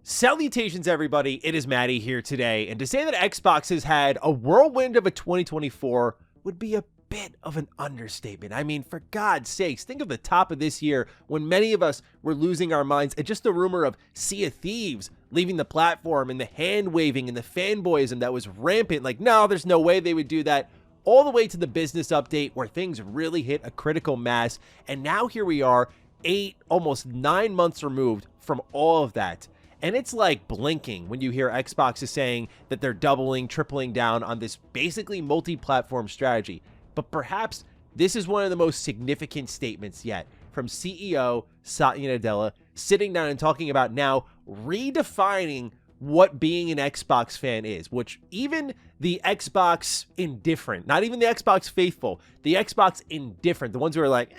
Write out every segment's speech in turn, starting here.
Salutations, everybody. It is Matty here today, and to say that Xbox has had a whirlwind of a 2024 would be a bit of an understatement. I mean, for God's sakes, think of the top of this year when many of us were losing our minds at just the rumor of Sea of Thieves leaving the platform and the hand-waving and the fanboyism that was rampant. Like, no, there's no way they would do that. All the way to the business update where things really hit a critical mass, and now here we are, almost 9 months removed from all of that. And it's like blinking when you hear Xbox is saying that they're doubling, tripling down on this basically multi-platform strategy. But perhaps this is one of the most significant statements yet from CEO Satya Nadella sitting down and talking about now redefining what being an Xbox fan is, which even the Xbox indifferent, not even the Xbox faithful, the Xbox indifferent, the ones who are like,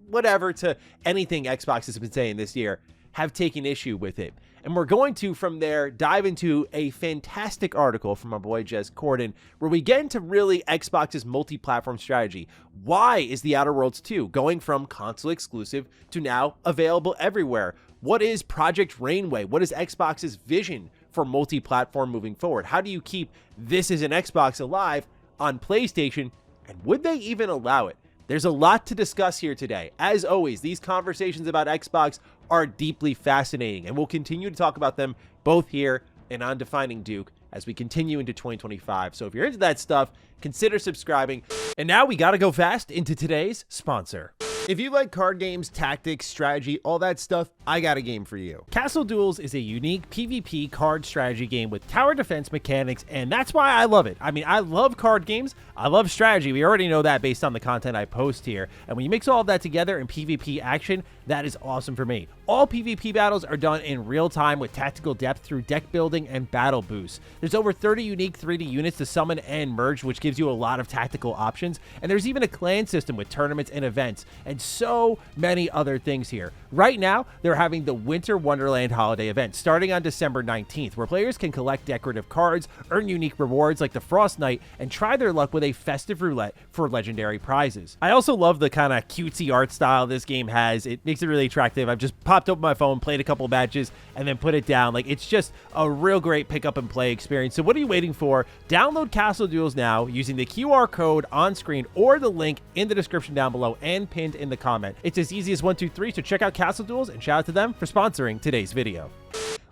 whatever to anything Xbox has been saying this year, have taken issue with it. And we're going to, from there, dive into a fantastic article from my boy Jez Corden, where we get into really Xbox's multi-platform strategy. Why is The Outer Worlds 2 going from console exclusive to now available everywhere? What is Project Rainway? What is Xbox's vision for multi-platform moving forward? How do you keep this as an Xbox alive on PlayStation? And would they even allow it? There's a lot to discuss here today. As always, these conversations about Xbox are deeply fascinating, and we'll continue to talk about them both here and on Defining Duke as we continue into 2025. So if you're into that stuff, consider subscribing. And now we gotta go fast into today's sponsor. If you like card games, tactics, strategy, all that stuff, I got a game for you. Castle Duels is a unique PvP card strategy game with tower defense mechanics, and that's why I love it. I mean, I love card games, I love strategy. We already know that based on the content I post here. And when you mix all of that together in PvP action, that is awesome for me. All PvP battles are done in real time with tactical depth through deck building and battle boosts. There's over 30 unique 3D units to summon and merge, which gives you a lot of tactical options. And there's even a clan system with tournaments and events, and so many other things here. Right now, they're having the Winter Wonderland holiday event starting on December 19th, where players can collect decorative cards, earn unique rewards like the Frost Knight, and try their luck with a festive roulette for legendary prizes. I also love the kind of cutesy art style this game has. It makes it really attractive. I've just popped open my phone, played a couple matches, and then put it down. Like, it's just a real great pick up and play experience. So what are you waiting for? Download Castle Duels now using the QR code on screen or the link in the description down below and pinned in the comment. It's as easy as 1, 2, 3, so check out Castle Duels and shout out to them for sponsoring today's video.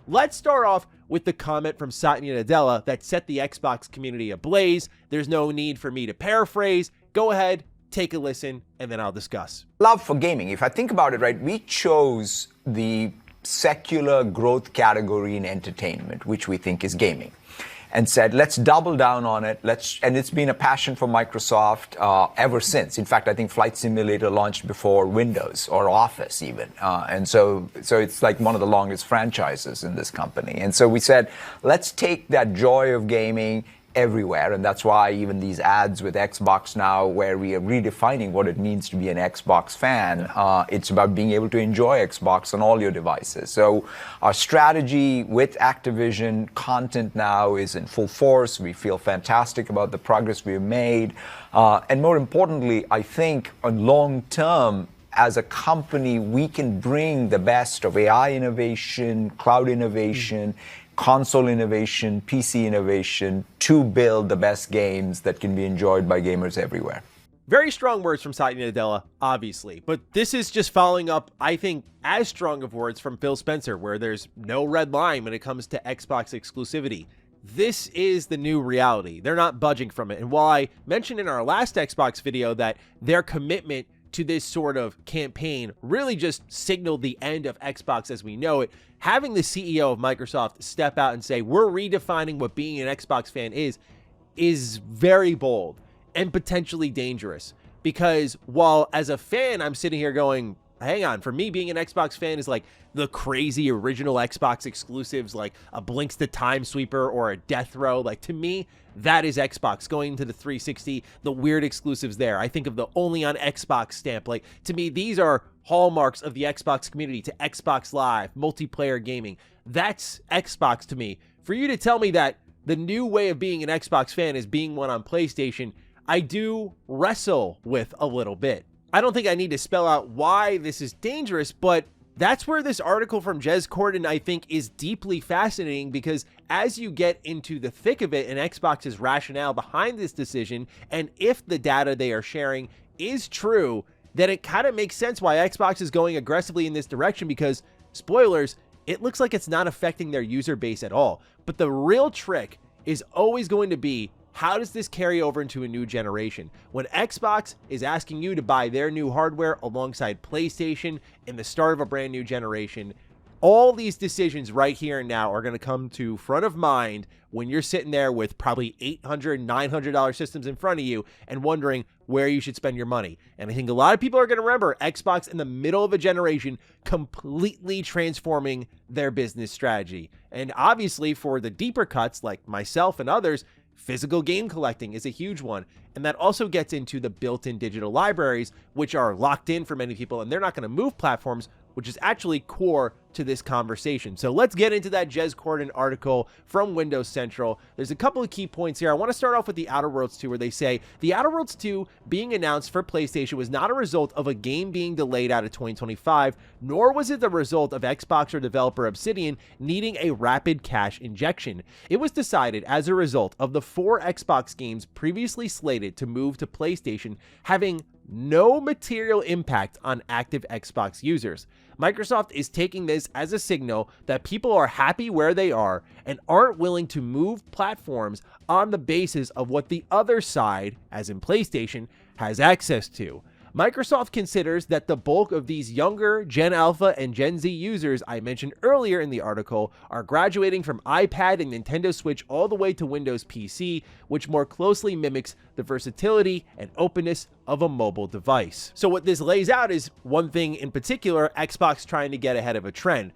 Let's start off with the comment from Satya Nadella that set the Xbox community ablaze. There's no need for me to paraphrase. Go ahead, take a listen, and then I'll discuss. Love for gaming. If I think about it, right, we chose the secular growth category in entertainment, which we think is gaming, and said, let's double down on it. And it's been a passion for Microsoft ever since. In fact, I think Flight Simulator launched before Windows or Office even. And so it's like one of the longest franchises in this company. And so we said, let's take that joy of gaming everywhere, and that's why even these ads with Xbox Now, where we are redefining what it means to be an Xbox fan, it's about being able to enjoy Xbox on all your devices. So our strategy with Activision content now is in full force. We feel fantastic about the progress we've made, and more importantly, I think on long term, as a company, we can bring the best of AI innovation, cloud innovation, console innovation, PC innovation to build the best games that can be enjoyed by gamers everywhere. Very strong words from Satya Nadella, obviously, but this is just following up, I think, as strong of words from Phil Spencer, where there's no red line when it comes to Xbox exclusivity. This is the new reality. They're not budging from it. And while I mentioned in our last Xbox video that their commitment to this sort of campaign really just signaled the end of Xbox as we know it, having the CEO of Microsoft step out and say, we're redefining what being an Xbox fan is very bold and potentially dangerous. Because while as a fan, I'm sitting here going, hang on, for me, being an Xbox fan is like the crazy original Xbox exclusives, like a Blinks the Time Sweeper or a Death Row. Like, to me, that is Xbox. Going into the 360, the weird exclusives there. I think of the only on Xbox stamp. Like, to me, these are hallmarks of the Xbox community, to Xbox Live, multiplayer gaming. That's Xbox to me. For you to tell me that the new way of being an Xbox fan is being one on PlayStation, I do wrestle with a little bit. I don't think I need to spell out why this is dangerous, but That's where this article from Jez Corden, I think, is deeply fascinating, because as you get into the thick of it and Xbox's rationale behind this decision, and if the data they are sharing is true, then it kind of makes sense why Xbox is going aggressively in this direction, because, spoilers, it looks like it's not affecting their user base at all. But the real trick is always going to be, how does this carry over into a new generation? When Xbox is asking you to buy their new hardware alongside PlayStation in the start of a brand new generation, all these decisions right here and now are going to come to front of mind when you're sitting there with probably $800, $900 systems in front of you and wondering where you should spend your money. And I think a lot of people are going to remember Xbox in the middle of a generation completely transforming their business strategy. And obviously for the deeper cuts like myself and others, physical game collecting is a huge one. And that also gets into the built-in digital libraries, which are locked in for many people, and they're not going to move platforms, which is actually core to this conversation. So let's get into that Jez Corden article from Windows Central. There's a couple of key points here. I want to start off with the Outer Worlds 2, where they say the Outer Worlds 2 being announced for PlayStation was not a result of a game being delayed out of 2025, nor was it the result of Xbox or developer Obsidian needing a rapid cash injection. It was decided as a result of the 4 Xbox games previously slated to move to PlayStation having no material impact on active Xbox users. Microsoft is taking this as a signal that people are happy where they are and aren't willing to move platforms on the basis of what the other side, as in PlayStation, has access to. Microsoft considers that the bulk of these younger Gen Alpha and Gen Z users I mentioned earlier in the article are graduating from iPad and Nintendo Switch all the way to Windows PC, which more closely mimics the versatility and openness of a mobile device. So what this lays out is one thing in particular, Xbox trying to get ahead of a trend.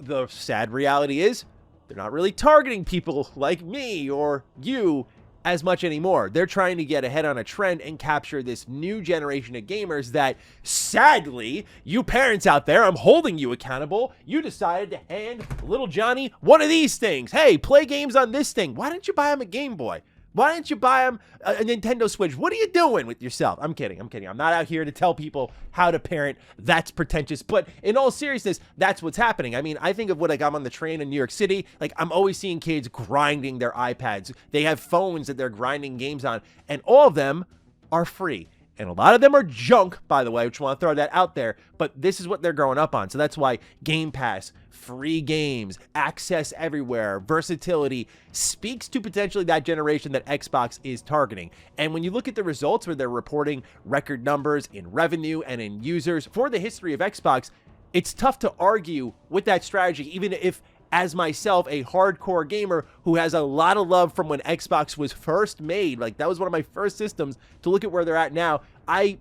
The sad reality is they're not really targeting people like me or you as much anymore. They're trying to get ahead on a trend and capture this new generation of gamers that, sadly, you parents out there, I'm holding you accountable. You decided to hand little Johnny one of these things. Hey, play games on this thing. Why didn't you buy him a Game Boy? Why didn't you buy him a Nintendo Switch? What are you doing with yourself? I'm kidding. I'm not out here to tell people how to parent. That's pretentious. But in all seriousness, that's what's happening. I mean, I think of what, like, I'm on the train in New York City. Like, I'm always seeing kids grinding their iPads. They have phones that they're grinding games on, and all of them are free. And a lot of them are junk, by the way, which I want to throw that out there, but this is what they're growing up on. So that's why Game Pass, free games, access everywhere, versatility speaks to potentially that generation that Xbox is targeting. And when you look at the results where they're reporting record numbers in revenue and in users for the history of Xbox, it's tough to argue with that strategy, even if, as myself, a hardcore gamer who has a lot of love from when Xbox was first made, like that was one of my first systems, to look at where they're at now, I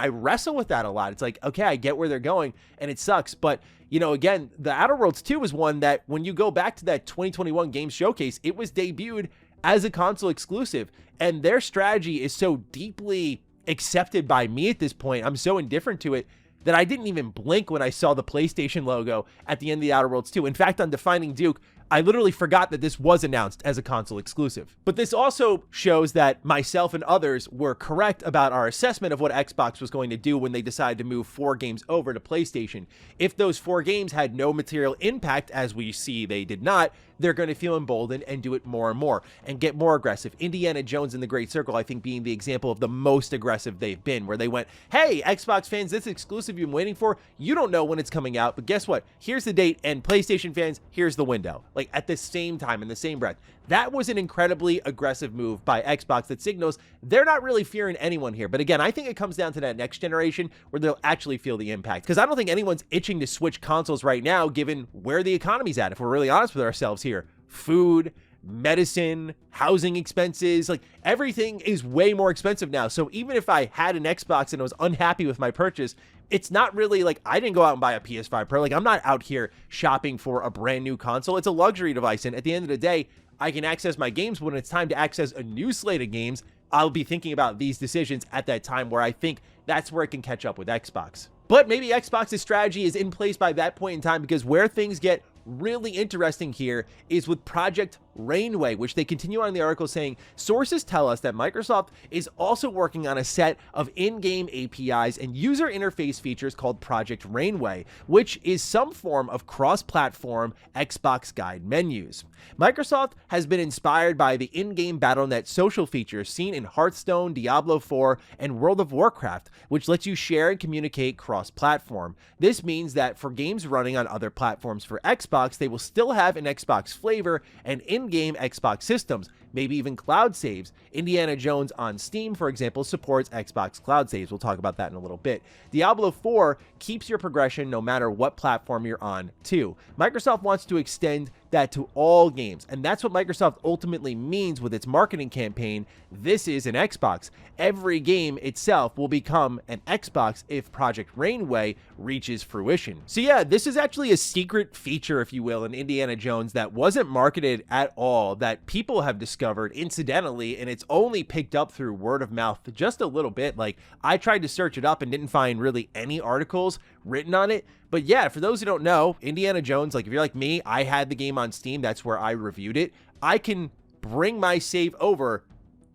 wrestle with that a lot. It's like, okay, I get where they're going and it sucks. But, you know, again, the Outer Worlds 2 was one that when you go back to that 2021 Games Showcase, it was debuted as a console exclusive. And their strategy is so deeply accepted by me at this point. I'm so indifferent to it that I didn't even blink when I saw the PlayStation logo at the end of the Outer Worlds 2. In fact, on Defining Duke, I literally forgot that this was announced as a console exclusive. But this also shows that myself and others were correct about our assessment of what Xbox was going to do when they decided to move 4 games over to PlayStation. If those 4 games had no material impact, as we see they did not, they're going to feel emboldened and do it more and more and get more aggressive. Indiana Jones and the Great Circle, I think, being the example of the most aggressive they've been, where they went, hey, Xbox fans, this exclusive you've been waiting for, you don't know when it's coming out, but guess what? Here's the date, and PlayStation fans, here's the window. Like, at the same time, in the same breath. That was an incredibly aggressive move by Xbox that signals they're not really fearing anyone here. But again, I think it comes down to that next generation where they'll actually feel the impact. Because I don't think anyone's itching to switch consoles right now, given where the economy's at, if we're really honest with ourselves here. Food, medicine, housing expenses, like everything is way more expensive now. So even if I had an Xbox and I was unhappy with my purchase, it's not really like I didn't go out and buy a PS5 Pro. Like, I'm not out here shopping for a brand new console. It's a luxury device. And at the end of the day, I can access my games. When it's time to access a new slate of games, I'll be thinking about these decisions at that time, where I think that's where it can catch up with Xbox. But maybe Xbox's strategy is in place by that point in time, because where things get really interesting here is with Project Rainway, which they continue on in the article saying, sources tell us that Microsoft is also working on a set of in-game APIs and user interface features called Project Rainway, which is some form of cross-platform Xbox guide menus. Microsoft has been inspired by the in-game Battle.net social features seen in Hearthstone, Diablo 4, and World of Warcraft, which lets you share and communicate cross-platform. This means that for games running on other platforms for Xbox, they will still have an Xbox flavor and in-game Xbox systems, maybe even cloud saves. Indiana Jones on Steam, for example, supports Xbox cloud saves. We'll talk about that in a little bit. Diablo 4 keeps your progression no matter what platform you're on, too. Microsoft wants to extend that to all games, and that's what Microsoft ultimately means with its marketing campaign. This is an Xbox. Every game itself will become an Xbox if Project Rainway reaches fruition. So yeah, this is actually a secret feature, if you will, in Indiana Jones that wasn't marketed at all, that people have discovered incidentally, and it's only picked up through word of mouth just a little bit. Like, I tried to search it up and didn't find really any articles written on it. But yeah, for those who don't know, Indiana Jones, like if you're like me, I had the game on Steam. That's where I reviewed it. I can bring my save over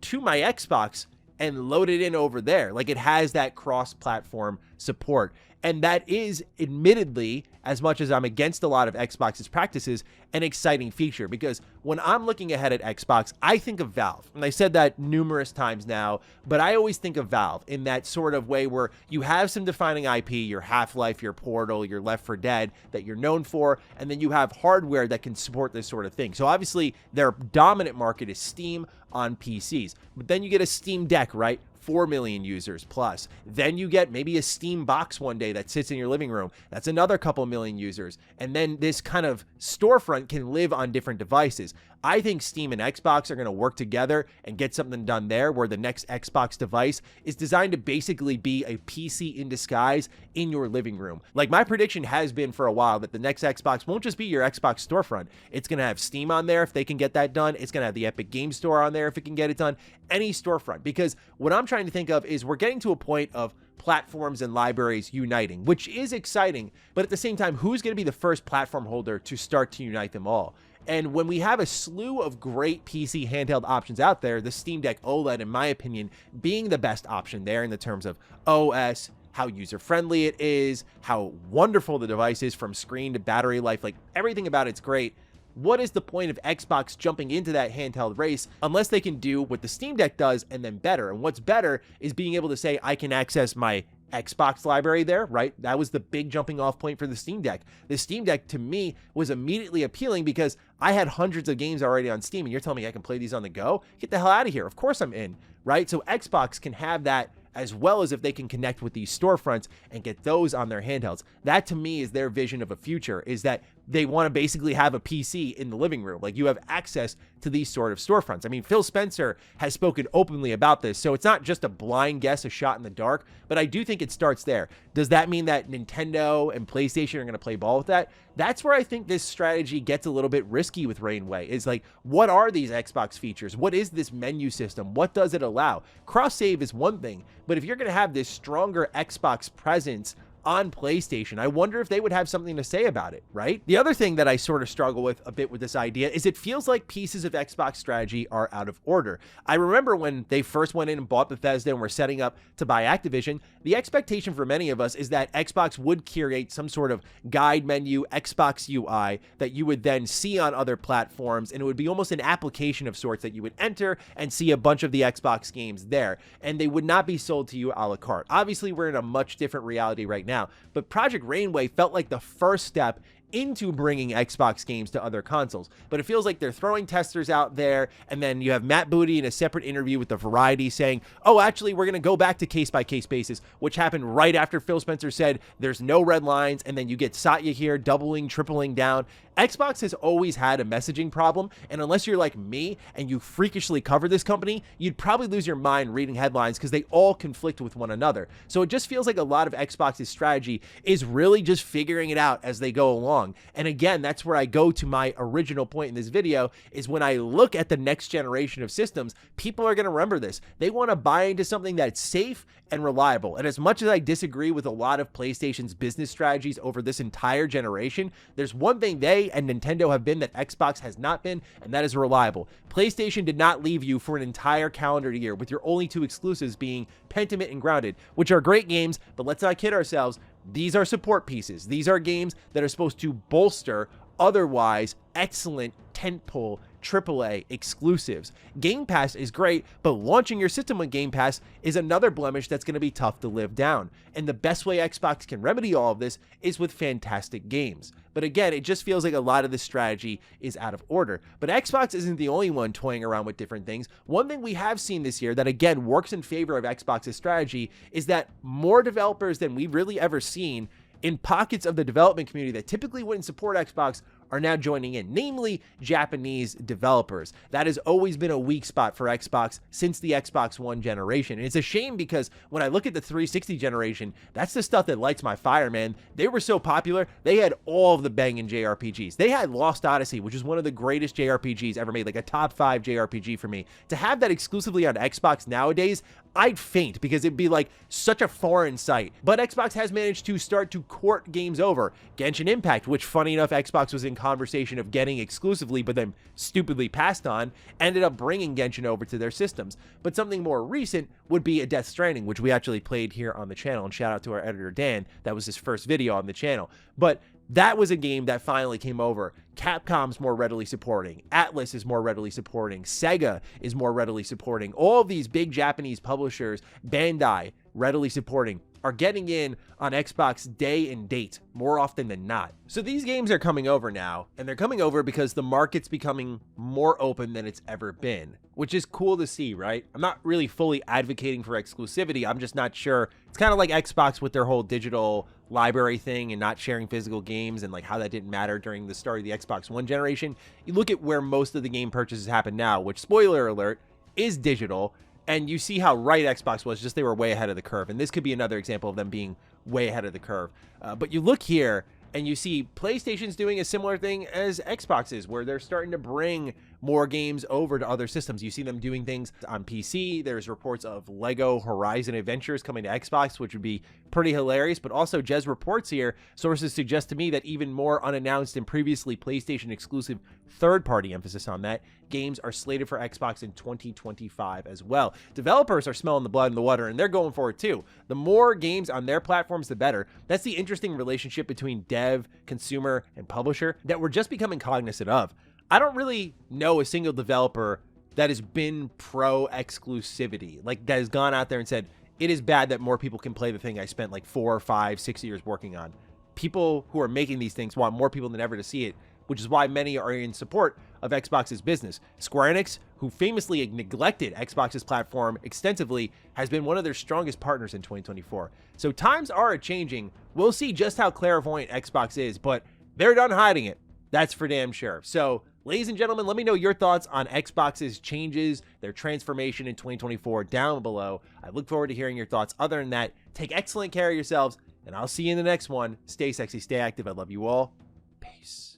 to my Xbox and load it in over there. Like, it has that cross-platform support. And that is, admittedly, as much as I'm against a lot of Xbox's practices, an exciting feature, because when I'm looking ahead at Xbox, I think of Valve. And I said that numerous times now, but I always think of Valve in that sort of way where you have some defining IP, your Half-Life, your Portal, your Left 4 Dead that you're known for, and then you have hardware that can support this sort of thing. So obviously, their dominant market is Steam on PCs. But then you get a Steam Deck, right? 4 million users plus. Then you get maybe a Steam box one day that sits in your living room. That's another couple million users. And then this kind of storefront can live on different devices. I think Steam and Xbox are going to work together and get something done there where the next Xbox device is designed to basically be a PC in disguise in your living room. Like, my prediction has been for a while that the next Xbox won't just be your Xbox storefront. It's going to have Steam on there if they can get that done. It's going to have the Epic Game Store on there if it can get it done. Any storefront. Because what I'm trying to think of is we're getting to a point of platforms and libraries uniting, which is exciting. But at the same time, who's going to be the first platform holder to start to unite them all? And when we have a slew of great PC handheld options out there, the Steam Deck OLED, in my opinion, being the best option there in the terms of OS, how user-friendly it is, how wonderful the device is from screen to battery life, like everything about it's great. What is the point of Xbox jumping into that handheld race unless they can do what the Steam Deck does and then better? And what's better is being able to say, I can access my Xbox library there, right? That was the big jumping off point for the Steam Deck. The Steam Deck, to me, was immediately appealing because I had hundreds of games already on Steam, and you're telling me I can play these on the go? Get the hell out of here. Of course I'm in, right? So Xbox can have that, as well as if they can connect with these storefronts and get those on their handhelds. That, to me, is their vision of a future, is that they want to basically have a PC in the living room. Like, you have access to these sort of storefronts. I mean, Phil Spencer has spoken openly about this, so it's not just a blind guess, a shot in the dark, but I do think it starts there. Does that mean that Nintendo and PlayStation are going to play ball with that? That's where I think this strategy gets a little bit risky with Rainway, is like, what are these Xbox features? What is this menu system? What does it allow? Cross-save is one thing, but if you're going to have this stronger Xbox presence on PlayStation, I wonder if they would have something to say about it, right? The other thing that I sort of struggle with a bit with this idea is it feels like pieces of Xbox strategy are out of order. I remember when they first went in and bought Bethesda and were setting up to buy Activision, the expectation for many of us is that Xbox would curate some sort of guide menu, Xbox UI that you would then see on other platforms, and it would be almost an application of sorts that you would enter and see a bunch of the Xbox games there, and they would not be sold to you a la carte. Obviously, we're in a much different reality right now, but Project Rainway felt like the first step into bringing Xbox games to other consoles. But it feels like they're throwing testers out there, and then you have Matt Booty in a separate interview with the Variety saying, oh, actually, we're going to go back to case-by-case basis, which happened right after Phil Spencer said there's no red lines, and then you get Satya here doubling, tripling down. Xbox has always had a messaging problem, and unless you're like me and you freakishly cover this company, you'd probably lose your mind reading headlines because they all conflict with one another. So it just feels like a lot of Xbox's strategy is really just figuring it out as they go along. wrong. And again, that's where I go to my original point in this video, is when I look at the next generation of systems, people are going to remember this. They want to buy into something that's safe and reliable. And as much as I disagree with a lot of PlayStation's business strategies over this entire generation, there's one thing they and Nintendo have been that Xbox has not been, and that is reliable. PlayStation did not leave you for an entire calendar year with your only two exclusives being Pentiment and Grounded, which are great games, but let's not kid ourselves. These are support pieces. These are games that are supposed to bolster otherwise excellent tentpole AAA exclusives. Game Pass is great, but launching your system with Game Pass is another blemish that's going to be tough to live down. And the best way Xbox can remedy all of this is with fantastic games. But again, it just feels like a lot of this strategy is out of order. But Xbox isn't the only one toying around with different things. One thing we have seen this year that again works in favor of Xbox's strategy is that more developers than we've really ever seen in pockets of the development community that typically wouldn't support Xbox are now joining in, namely Japanese developers. That has always been a weak spot for Xbox since the Xbox One generation. And it's a shame because when I look at the 360 generation, that's the stuff that lights my fire, man. They were so popular. They had all of the banging JRPGs. They had Lost Odyssey, which is one of the greatest JRPGs ever made, like a top 5 JRPG for me. To have that exclusively on Xbox nowadays, I'd faint because it'd be like such a foreign sight. But Xbox has managed to start to court games over. Genshin Impact, which funny enough, Xbox was in conversation of getting exclusively, but then stupidly passed on, ended up bringing Genshin over to their systems. But something more recent would be a Death Stranding, which we actually played here on the channel, and shout out to our editor Dan. That was his first video on the channel. But that was a game that finally came over. Capcom's more readily supporting. Atlas is more readily supporting. Sega is more readily supporting. All of these big Japanese publishers, Bandai, readily supporting, are getting in on Xbox day and date more often than not. So these games are coming over now, and they're coming over because the market's becoming more open than it's ever been, which is cool to see, right? I'm not really fully advocating for exclusivity. I'm just not sure. It's kind of like Xbox with their whole digital library thing and not sharing physical games and like how that didn't matter during the start of the Xbox One generation. You look at where most of the game purchases happen now, which, spoiler alert, is digital. And you see how right Xbox was, just they were way ahead of the curve. And this could be another example of them being way ahead of the curve. But you look here and you see PlayStation's doing a similar thing as Xbox is, where they're starting to bring more games over to other systems. You see them doing things on PC. There's reports of Lego Horizon Adventures coming to Xbox, which would be pretty hilarious. But also, Jez reports here, sources suggest to me that even more unannounced and previously PlayStation exclusive third-party emphasis on that, games are slated for Xbox in 2025 as well. Developers are smelling the blood in the water, and they're going for it too. The more games on their platforms, the better. That's the interesting relationship between dev, consumer, and publisher that we're just becoming cognizant of. I don't really know a single developer that has been pro exclusivity, like that has gone out there and said, it is bad that more people can play the thing I spent like 4, 5, 6 years working on. People who are making these things want more people than ever to see it, which is why many are in support of Xbox's business. Square Enix, who famously neglected Xbox's platform extensively, has been one of their strongest partners in 2024. So times are a-changing. We'll see just how clairvoyant Xbox is, but they're done hiding it. That's for damn sure. So, ladies and gentlemen, let me know your thoughts on Xbox's changes, their transformation in 2024 down below. I look forward to hearing your thoughts. Other than that, take excellent care of yourselves, and I'll see you in the next one. Stay sexy, stay active. I love you all. Peace.